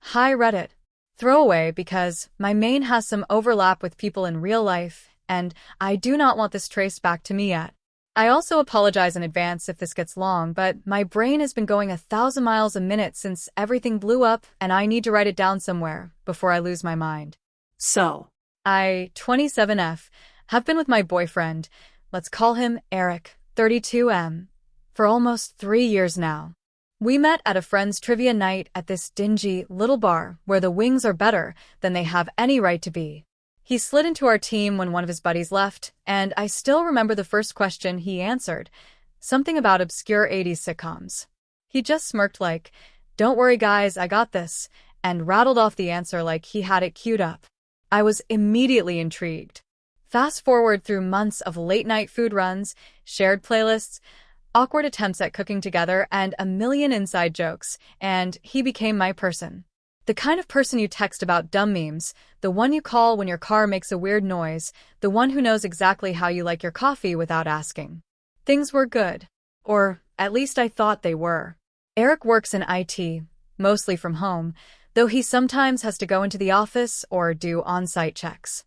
Hi Reddit. Throwaway because my main has some overlap with people in real life, and I do not want this traced back to me yet. I also apologize in advance if this gets long, but my brain has been going 1,000 miles a minute since everything blew up, and I need to write it down somewhere before I lose my mind. So, I, 27F, have been with my boyfriend, let's call him Eric, 32M, for almost 3 years now. We met at a friend's trivia night at this dingy little bar where the wings are better than they have any right to be. He slid into our team when one of his buddies left, and I still remember the first question he answered, something about obscure 80s sitcoms. He just smirked like, "Don't worry guys, I got this," and rattled off the answer like he had it queued up. I was immediately intrigued. Fast forward through months of late-night food runs, shared playlists, awkward attempts at cooking together, and a million inside jokes, and he became my person. The kind of person you text about dumb memes, the one you call when your car makes a weird noise, the one who knows exactly how you like your coffee without asking. Things were good. Or at least I thought they were. Eric works in IT, mostly from home, though he sometimes has to go into the office or do on-site checks.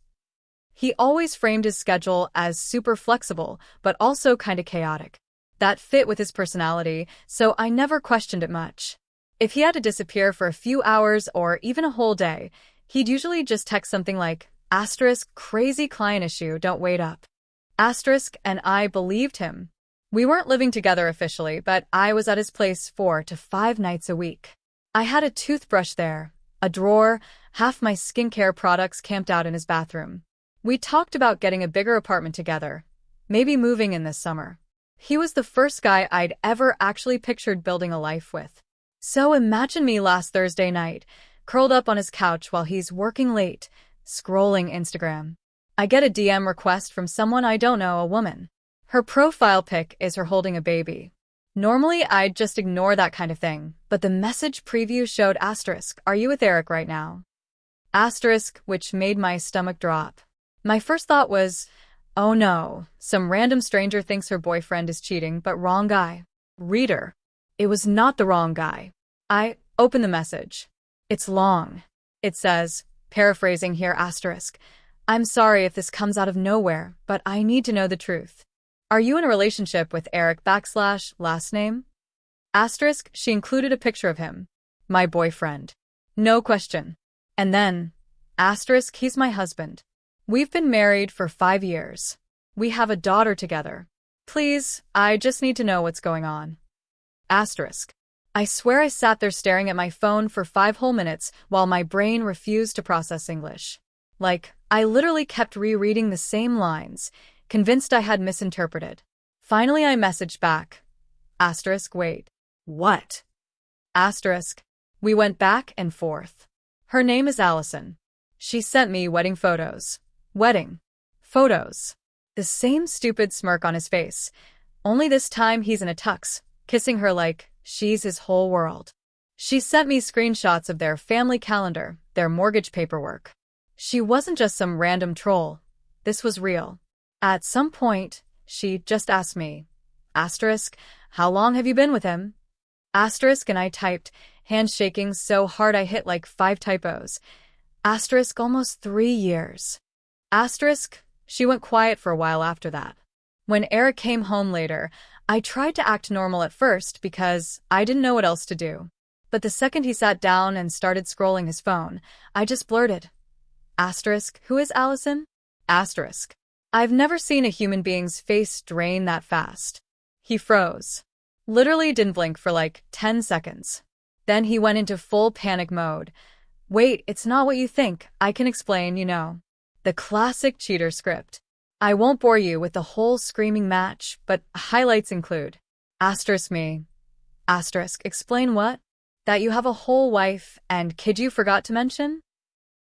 He always framed his schedule as super flexible, but also kinda chaotic. That fit with his personality, so I never questioned it much. If he had to disappear for a few hours or even a whole day, he'd usually just text something like, "crazy client issue, don't wait up." And I believed him. We weren't living together officially, but I was at his place 4 to 5 nights a week. I had a toothbrush there, a drawer, half my skincare products camped out in his bathroom. We talked about getting a bigger apartment together, maybe moving in this summer. He was the first guy I'd ever actually pictured building a life with. So imagine me last Thursday night, curled up on his couch while he's working late, scrolling Instagram. I get a DM request from someone I don't know, a woman. Her profile pic is her holding a baby. Normally, I'd just ignore that kind of thing, but the message preview showed "Are you with Eric right now?" Which made my stomach drop. My first thought was, oh no, some random stranger thinks her boyfriend is cheating, but wrong guy. Reader. It was not the wrong guy. I open the message. It's long. It says, paraphrasing here, "I'm sorry if this comes out of nowhere, but I need to know the truth. Are you in a relationship with Eric /last name?" She included a picture of him. My boyfriend. No question. And then, he's my husband. We've been married for 5 years. We have a daughter together. Please, I just need to know what's going on. I swear I sat there staring at my phone for 5 whole minutes while my brain refused to process English. Like, I literally kept rereading the same lines, convinced I had misinterpreted. Finally, I messaged back. Wait. what? We went back and forth. Her name is Allison. She sent me wedding photos. Wedding photos. The same stupid smirk on his face. Only this time he's in a tux, kissing her like she's his whole world. She sent me screenshots of their family calendar, their mortgage paperwork. She wasn't just some random troll. This was real. At some point, she just asked me, "How long have you been with him?" And I typed, hands shaking so hard I hit like 5 typos. Almost 3 years. She went quiet for a while after that. When Eric came home later, I tried to act normal at first because I didn't know what else to do. But the second he sat down and started scrolling his phone, I just blurted, "Who is Allison?" I've never seen a human being's face drain that fast. He froze. Literally didn't blink for like 10 seconds. Then he went into full panic mode. "Wait, it's not what you think. I can explain, you know." The classic cheater script. I won't bore you with the whole screaming match, but highlights include me. Explain what? That you have a whole wife and kid you forgot to mention?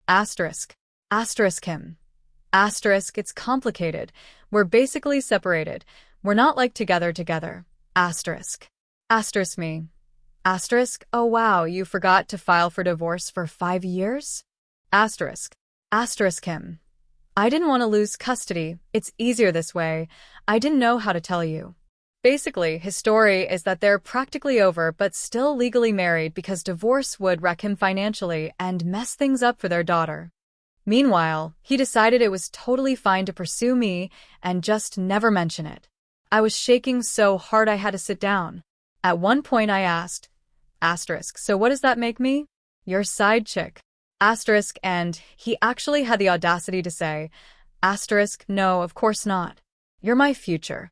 Him. It's complicated. We're basically separated. We're not like together. Me. Oh wow, you forgot to file for divorce for 5 years? Him. I didn't want to lose custody. It's easier this way. I didn't know how to tell you. Basically, his story is that they're practically over but still legally married because divorce would wreck him financially and mess things up for their daughter. Meanwhile, he decided it was totally fine to pursue me and just never mention it. I was shaking so hard I had to sit down. At one point I asked, so what does that make me? Your side chick. And he actually had the audacity to say, no, of course not. You're my future.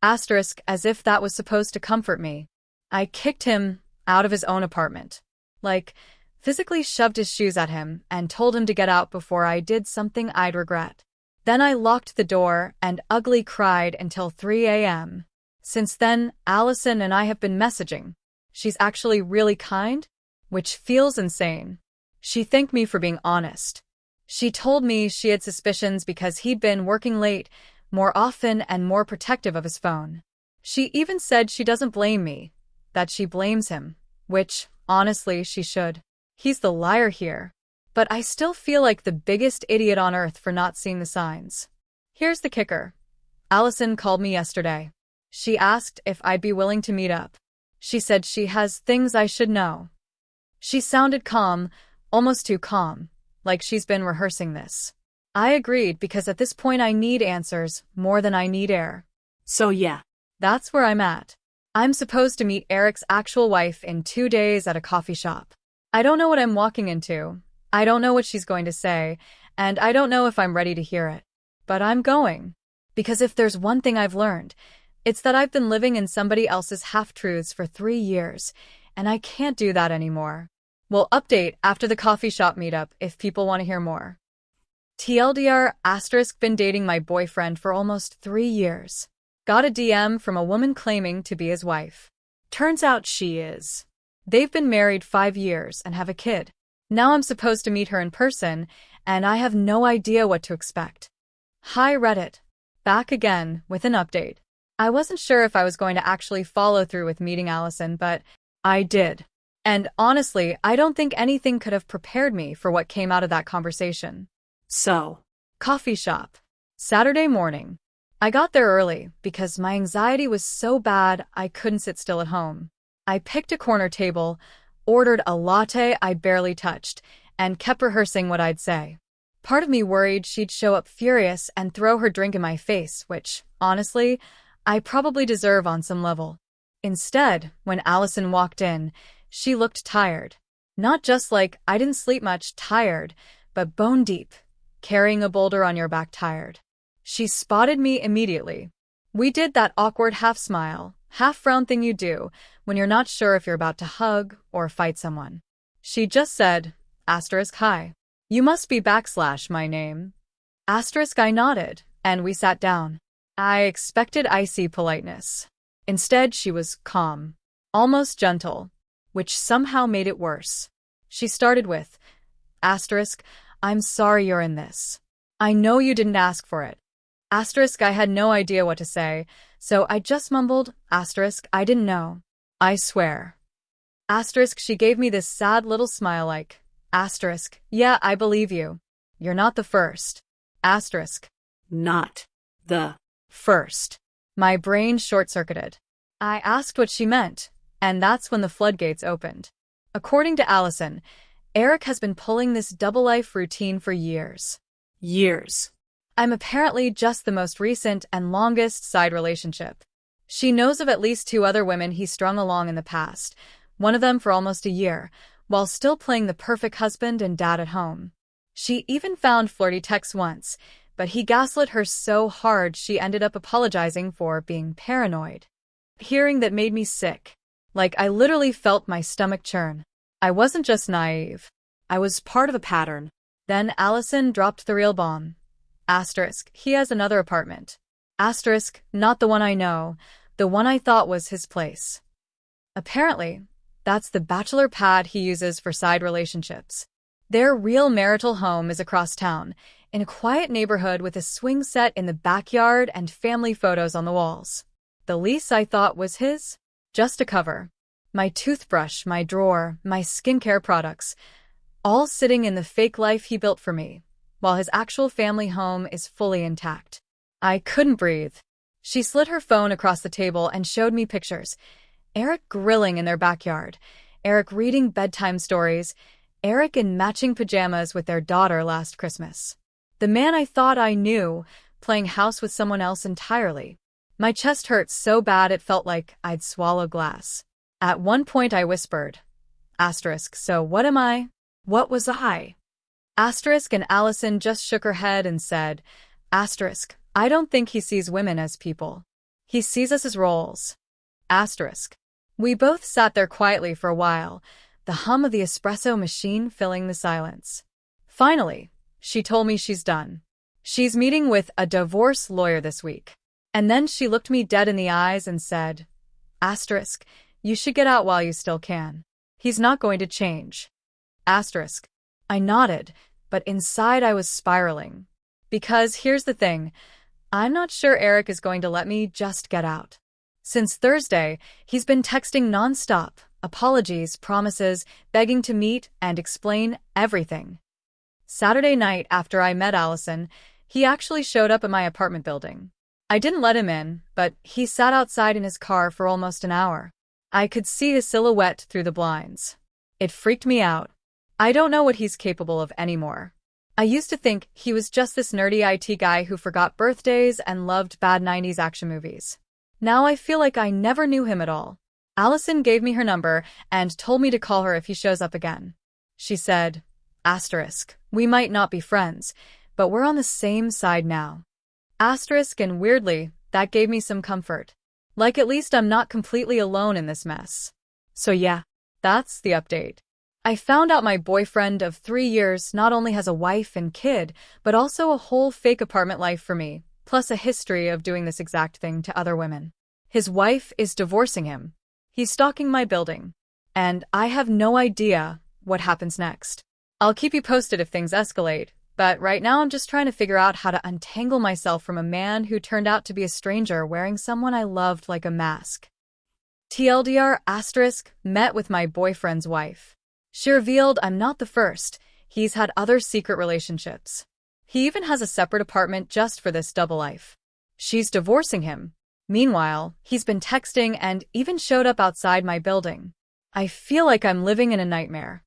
As if that was supposed to comfort me. I kicked him out of his own apartment. Like, physically shoved his shoes at him and told him to get out before I did something I'd regret. Then I locked the door and ugly cried until 3 a.m. Since then, Allison and I have been messaging. She's actually really kind, which feels insane. She thanked me for being honest. She told me she had suspicions because he'd been working late, more often and more protective of his phone. She even said she doesn't blame me, that she blames him, which, honestly, she should. He's the liar here. But I still feel like the biggest idiot on earth for not seeing the signs. Here's the kicker. Allison called me yesterday. She asked if I'd be willing to meet up. She said she has things I should know. She sounded calm, almost too calm, like she's been rehearsing this. I agreed because at this point I need answers more than I need air. So yeah. That's where I'm at. I'm supposed to meet Eric's actual wife in 2 days at a coffee shop. I don't know what I'm walking into. I don't know what she's going to say, and I don't know if I'm ready to hear it. But I'm going. Because if there's one thing I've learned, it's that I've been living in somebody else's half-truths for 3 years, and I can't do that anymore. We'll update after the coffee shop meetup if people want to hear more. TLDR, been dating my boyfriend for almost 3 years. Got a DM from a woman claiming to be his wife. Turns out she is. They've been married 5 years and have a kid. Now I'm supposed to meet her in person, and I have no idea what to expect. Hi Reddit. Back again with an update. I wasn't sure if I was going to actually follow through with meeting Allison, but I did. And honestly, I don't think anything could have prepared me for what came out of that conversation. So, coffee shop. Saturday morning. I got there early because my anxiety was so bad I couldn't sit still at home. I picked a corner table, ordered a latte I barely touched, and kept rehearsing what I'd say. Part of me worried she'd show up furious and throw her drink in my face, which, honestly, I probably deserve on some level. Instead, when Allison walked in, she looked tired. Not just like I didn't sleep much tired, but bone deep, carrying a boulder on your back tired. She spotted me immediately. We did that awkward half-smile, half-frown thing you do when you're not sure if you're about to hug or fight someone. She just said, hi. You must be my name. I nodded, and we sat down. I expected icy politeness. Instead, she was calm, almost gentle, which somehow made it worse. She started with, I'm sorry you're in this. I know you didn't ask for it. I had no idea what to say, so I just mumbled, I didn't know. I swear. She gave me this sad little smile like, yeah, I believe you. You're not the first. Not the first. My brain short-circuited. I asked what she meant, and that's when the floodgates opened. According to Allison, Eric has been pulling this double life routine for years. Years. I'm apparently just the most recent and longest side relationship. She knows of at least 2 other women he strung along in the past, one of them for almost a year, while still playing the perfect husband and dad at home. She even found flirty texts once, but he gaslit her so hard she ended up apologizing for being paranoid. Hearing that made me sick. Like I literally felt my stomach churn. I wasn't just naive. I was part of a pattern. Then Allison dropped the real bomb. He has another apartment. Not the one I know, the one I thought was his place. Apparently, that's the bachelor pad he uses for side relationships. Their real marital home is across town, in a quiet neighborhood with a swing set in the backyard and family photos on the walls. The lease I thought was his? Just a cover. My toothbrush, my drawer, my skincare products, all sitting in the fake life he built for me, while his actual family home is fully intact. I couldn't breathe. She slid her phone across the table and showed me pictures. Eric grilling in their backyard, Eric reading bedtime stories, Eric in matching pajamas with their daughter last Christmas. The man I thought I knew, playing house with someone else entirely. My chest hurt so bad it felt like I'd swallow glass. At one point I whispered, so what am I? What was I? And Allison just shook her head and said, I don't think he sees women as people. He sees us as roles. We both sat there quietly for a while, the hum of the espresso machine filling the silence. Finally, she told me she's done. She's meeting with a divorce lawyer this week. And then she looked me dead in the eyes and said, you should get out while you still can. He's not going to change. I nodded, but inside I was spiraling. Because here's the thing, I'm not sure Eric is going to let me just get out. Since Thursday, he's been texting nonstop, apologies, promises, begging to meet and explain everything. Saturday night after I met Allison, he actually showed up at my apartment building. I didn't let him in, but he sat outside in his car for almost an hour. I could see his silhouette through the blinds. It freaked me out. I don't know what he's capable of anymore. I used to think he was just this nerdy IT guy who forgot birthdays and loved bad 90s action movies. Now I feel like I never knew him at all. Allison gave me her number and told me to call her if he shows up again. She said, we might not be friends, but we're on the same side now. And weirdly, that gave me some comfort. Like at least I'm not completely alone in this mess. So yeah, that's the update. I found out my boyfriend of 3 years not only has a wife and kid, but also a whole fake apartment life for me, plus a history of doing this exact thing to other women. His wife is divorcing him. He's stalking my building. And I have no idea what happens next. I'll keep you posted if things escalate, but right now I'm just trying to figure out how to untangle myself from a man who turned out to be a stranger wearing someone I loved like a mask. TLDR met with my boyfriend's wife. She revealed I'm not the first. He's had other secret relationships. He even has a separate apartment just for this double life. She's divorcing him. Meanwhile, he's been texting and even showed up outside my building. I feel like I'm living in a nightmare.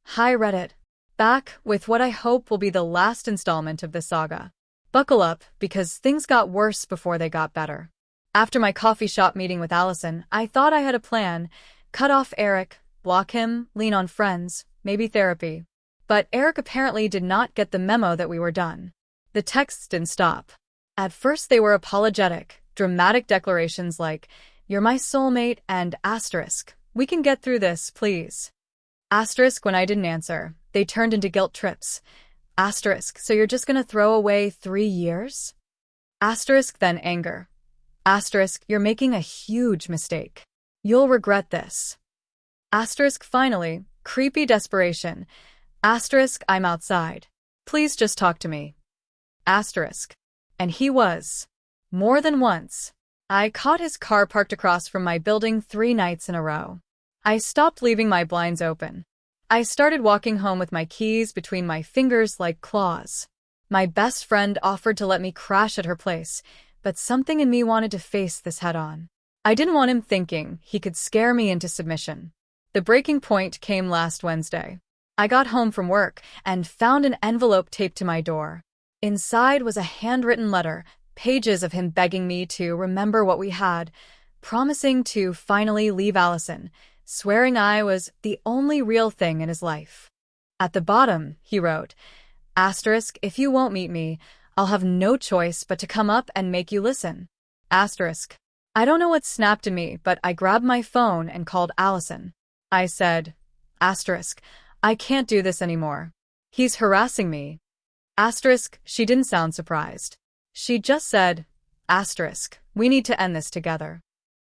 Hi Reddit. Back with what I hope will be the last installment of the saga. Buckle up, because things got worse before they got better. After my coffee shop meeting with Allison, I thought I had a plan. Cut off Eric, block him, lean on friends, maybe therapy. But Eric apparently did not get the memo that we were done. The texts didn't stop. At first they were apologetic, dramatic declarations like, "You're my soulmate," and "we can get through this, please." When I didn't answer, they turned into guilt trips. So you're just gonna throw away 3 years? Then anger. You're making a huge mistake. You'll regret this. Finally, creepy desperation. I'm outside. Please just talk to me. And he was. More than once. I caught his car parked across from my building 3 nights in a row. I stopped leaving my blinds open. I started walking home with my keys between my fingers like claws. My best friend offered to let me crash at her place, but something in me wanted to face this head-on. I didn't want him thinking he could scare me into submission. The breaking point came last Wednesday. I got home from work and found an envelope taped to my door. Inside was a handwritten letter, pages of him begging me to remember what we had, promising to finally leave Allison, swearing I was the only real thing in his life. At the bottom, he wrote, "If you won't meet me, I'll have no choice but to come up and make you listen." I don't know what snapped in me, but I grabbed my phone and called Allison. I said, "I can't do this anymore. He's harassing me." She didn't sound surprised. She just said, "We need to end this together."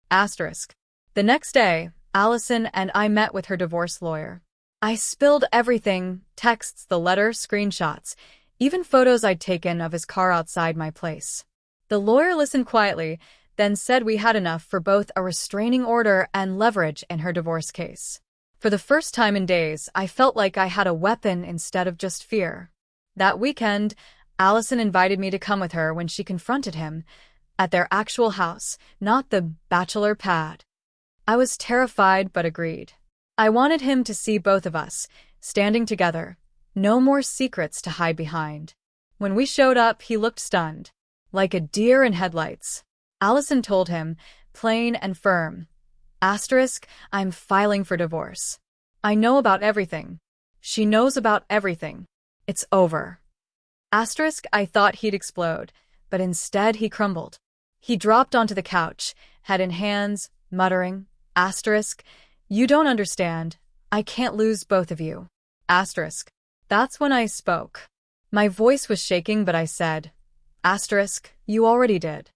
The next day, Allison and I met with her divorce lawyer. I spilled everything, texts, the letter, screenshots, even photos I'd taken of his car outside my place. The lawyer listened quietly, then said we had enough for both a restraining order and leverage in her divorce case. For the first time in days, I felt like I had a weapon instead of just fear. That weekend, Allison invited me to come with her when she confronted him. At their actual house, not the bachelor pad. I was terrified but agreed. I wanted him to see both of us, standing together. No more secrets to hide behind. When we showed up, he looked stunned. Like a deer in headlights. Allison told him, plain and firm. Asterisk, I'm filing for divorce. I know about everything. She knows about everything. It's over. Asterisk, I thought he'd explode, but instead he crumbled. He dropped onto the couch, head in hands, muttering, asterisk, you don't understand. I can't lose both of you. Asterisk. That's when I spoke. My voice was shaking, but I said, asterisk, you already did.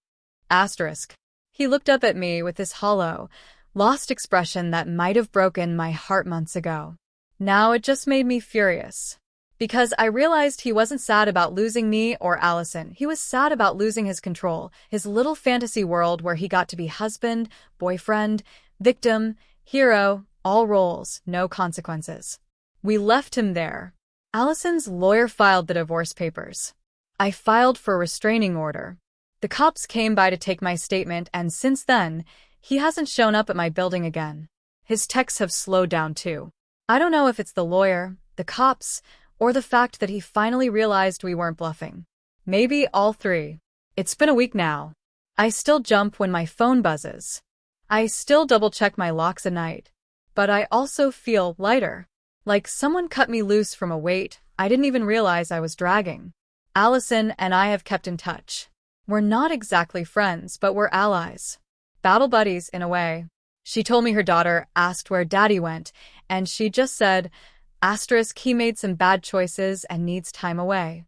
Asterisk. He looked up at me with this hollow, lost expression that might have broken my heart months ago. Now it just made me furious. Because I realized he wasn't sad about losing me or Allison. He was sad about losing his control, his little fantasy world where he got to be husband, boyfriend, victim, hero, all roles, no consequences. We left him there. Allison's lawyer filed the divorce papers. I filed for a restraining order. The cops came by to take my statement, and since then, he hasn't shown up at my building again. His texts have slowed down too. I don't know if it's the lawyer, the cops, or the fact that he finally realized we weren't bluffing. Maybe all three. It's been a week now. I still jump when my phone buzzes. I still double-check my locks at night. But I also feel lighter. Like someone cut me loose from a weight I didn't even realize I was dragging. Allison and I have kept in touch. We're not exactly friends, but we're allies. Battle buddies, in a way. She told me her daughter asked where Daddy went, and she just said, asterisk, he made some bad choices and needs time away.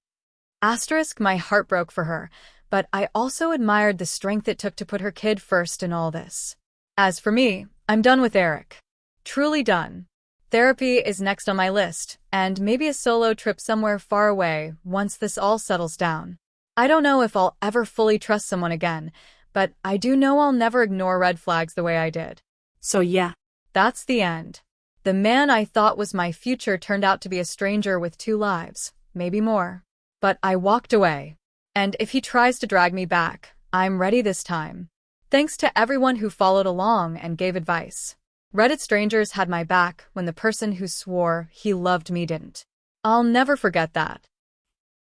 Asterisk, my heart broke for her, but I also admired the strength it took to put her kid first in all this. As for me, I'm done with Eric. Truly done. Therapy is next on my list, and maybe a solo trip somewhere far away once this all settles down. I don't know if I'll ever fully trust someone again, but I do know I'll never ignore red flags the way I did. So yeah. That's the end. The man I thought was my future turned out to be a stranger with 2 lives, maybe more. But I walked away. And if he tries to drag me back, I'm ready this time. Thanks to everyone who followed along and gave advice. Reddit strangers had my back when the person who swore he loved me didn't. I'll never forget that.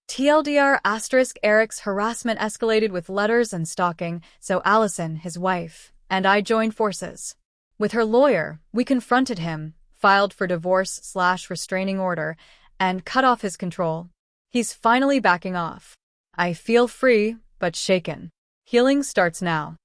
TLDR asterisk Eric's harassment escalated with letters and stalking, so Allison, his wife, and I joined forces. With her lawyer, we confronted him, filed for divorce/restraining order, and cut off his control. He's finally backing off. I feel free, but shaken. Healing starts now.